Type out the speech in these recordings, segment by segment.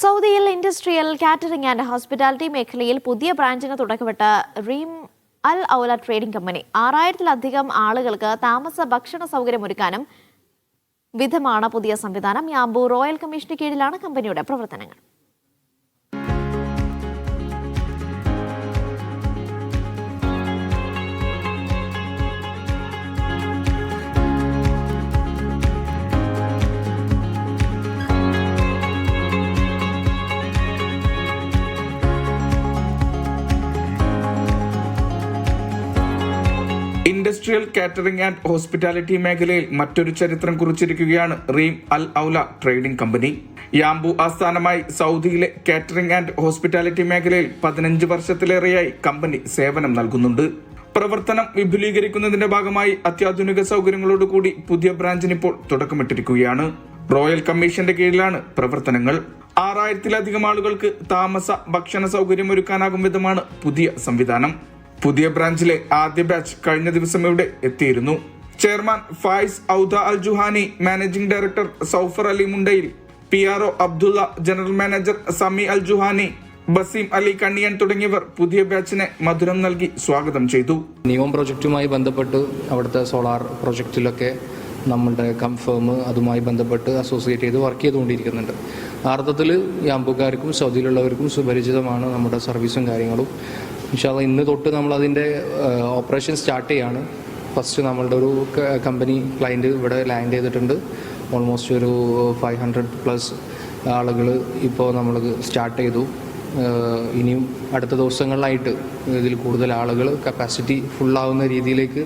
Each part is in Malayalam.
സൗദിയിൽ ഇൻഡസ്ട്രിയൽ കാറ്ററിംഗ് ആൻഡ് ഹോസ്പിറ്റാലിറ്റി മേഖലയിൽ പുതിയ ബ്രാഞ്ചിന് തുടക്കമിട്ട റീം അൽ ഔല ട്രേഡിംഗ് കമ്പനി 6000-ലധികം ആളുകൾക്ക് താമസ ഭക്ഷണ സൗകര്യമൊരുക്കാനും വിധമാണ് പുതിയ സംവിധാനം. യാംബു റോയൽ കമ്മീഷന് കീഴിലാണ് കമ്പനിയുടെ പ്രവർത്തനങ്ങൾ. ഇൻഡസ്ട്രിയൽ കാറ്ററിംഗ് ആൻഡ് ഹോസ്പിറ്റാലിറ്റി മേഖലയിൽ മറ്റൊരു ചരിത്രം കുറിച്ചിരിക്കുകയാണ് റീം അൽ ഔല ട്രേഡിംഗ് കമ്പനി. യാംബു ആസ്ഥാനമായി സൗദിയിലെ കാറ്ററിംഗ് ആൻഡ് ഹോസ്പിറ്റാലിറ്റി മേഖലയിൽ 15 വർഷത്തിലേറെയായി കമ്പനി സേവനം നൽകുന്നുണ്ട്. പ്രവർത്തനം വിപുലീകരിക്കുന്നതിന്റെ ഭാഗമായി അത്യാധുനിക സൗകര്യങ്ങളോടുകൂടി പുതിയ ബ്രാഞ്ചിനിപ്പോൾ തുടക്കമിട്ടിരിക്കുകയാണ്. റോയൽ കമ്മീഷന്റെ കീഴിലാണ് പ്രവർത്തനങ്ങൾ. 6000-ലധികം ആളുകൾക്ക് താമസ ഭക്ഷണ സൗകര്യം ഒരുക്കാനാകും വിധമാണ് പുതിയ സംവിധാനം. പുതിയ ബ്രാഞ്ചിലെ ആദ്യ ബാച്ച് കഴിഞ്ഞ ദിവസം ഇവിടെ എത്തിയിരുന്നു. Chairman Fayez Auda Al Juhani, managing director Soufar Ali Mundayil, PRO Abdulla, general manager Sami Al Juhani, Baseem Ali Kanniyan തുടങ്ങിയവർ പുതിയ ബാച്ചിനെ മധുരം നൽകി സ്വാഗതം ചെയ്തു. നിയോം പ്രൊജക്റ്റുമായി ബന്ധപ്പെട്ട് അവിടുത്തെ സോളാർ പ്രൊജക്റ്റിലൊക്കെ നമ്മളുടെ കംഫേം അതുമായി ബന്ധപ്പെട്ട് അസോസിയേറ്റ് ചെയ്ത് വർക്ക് ചെയ്തുകൊണ്ടിരിക്കുന്നുണ്ട്. അർത്ഥത്തിൽ യാമ്പുകാർക്കും സൗദിയിലുള്ളവർക്കും സുപരിചിതമാണ് നമ്മുടെ സർവീസും കാര്യങ്ങളും. ഇൻഷാല്ലാ ഇന്ന് തൊട്ട് നമ്മളതിൻ്റെ ഓപ്പറേഷൻ സ്റ്റാർട്ട് ചെയ്യാണ്. ഫസ്റ്റ് നമ്മളുടെ ഒരു കമ്പനി ക്ലയൻറ്റ് ഇവിടെ ലാൻഡ് ചെയ്തിട്ടുണ്ട്. ഓൾമോസ്റ്റ് ഒരു 500+ ആളുകൾ ഇപ്പോൾ നമ്മൾ സ്റ്റാർട്ട് ചെയ്തു. ഇനിയും അടുത്ത ദിവസങ്ങളിലായിട്ട് ഇതിൽ കൂടുതൽ ആളുകൾ കപ്പാസിറ്റി ഫുള്ളാവുന്ന രീതിയിലേക്ക്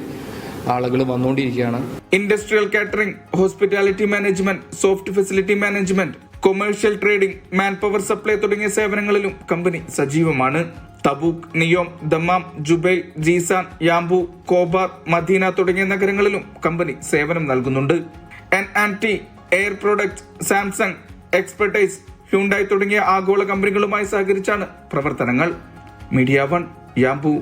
ആളുകൾ വന്നുകൊണ്ടിരിക്കുകയാണ്. Industrial catering, hospitality management, soft facility management, commercial trading, man power supply തുടങ്ങിയ സേവനങ്ങളിലും കമ്പനി സജീവമാണ്. Tabuk, Neom, Dammam, Jubail, Jizan, Yanbu, Khobar, Medina തുടങ്ങിയ നഗരങ്ങളിലും കമ്പനി സേവനം നൽകുന്നുണ്ട്. N&T, air products, Samsung, expertise, Hyundai തുടങ്ങിയ ആഗോള കമ്പനികളുമായി സഹകരിച്ചാണ് പ്രവർത്തനങ്ങൾ. Media 1, Yanbu.